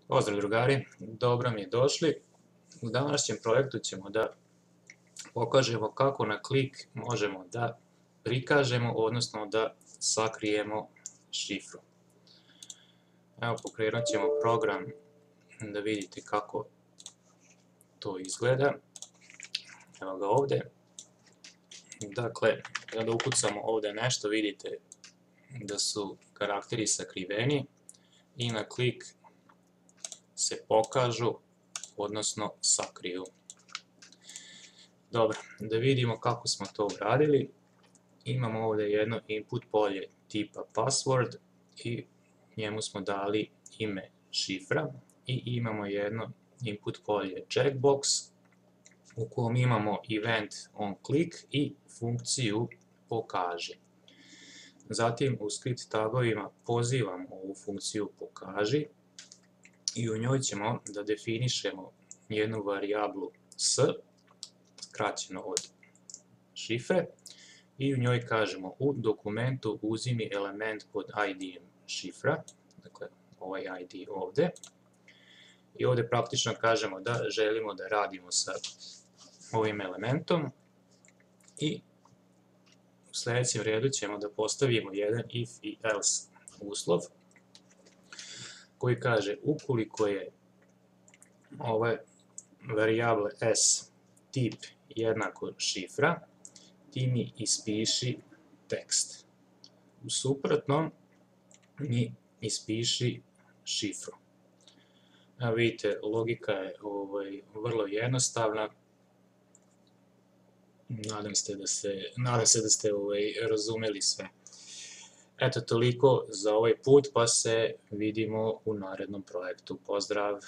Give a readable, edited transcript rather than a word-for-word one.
Pozdrav drugari, dobro mi je došli. U današnjem projektu ćemo da pokažemo kako na klik možemo da prikažemo, odnosno da sakrijemo šifru. Evo, pokrenut ćemo program da vidite kako to izgleda. Evo ga ovde. Dakle, kada ukucamo ovde nešto, vidite da su karakteri sakriveni i na klik se pokažu, odnosno sakriju. Dobro, da vidimo kako smo to uradili. Imamo ovdje jedno input polje tipa password i njemu smo dali ime šifra i imamo jedno input polje checkbox u kojem imamo event onClick i funkciju pokaži. Zatim u script tagovima pozivamo ovu funkciju pokaži i u njoj ćemo da definišemo jednu varijablu s, skraćeno od šifre, i u njoj kažemo u dokumentu uzimi element pod ID-em šifra, dakle ovaj ID ovde, i ovde praktično kažemo da želimo da radimo sa ovim elementom i u sljedećem redu ćemo da postavimo jedan if i else uslov koji kaže ukoliko je ove varijable s tip jednako šifra, ti mi ispiši tekst. U suprotnom mi ispiši šifru. Evo vidite, logika je vrlo jednostavna. Nadam se da ste razumeli sve. Eto, toliko za ovaj put, pa se vidimo u narednom projektu. Pozdrav!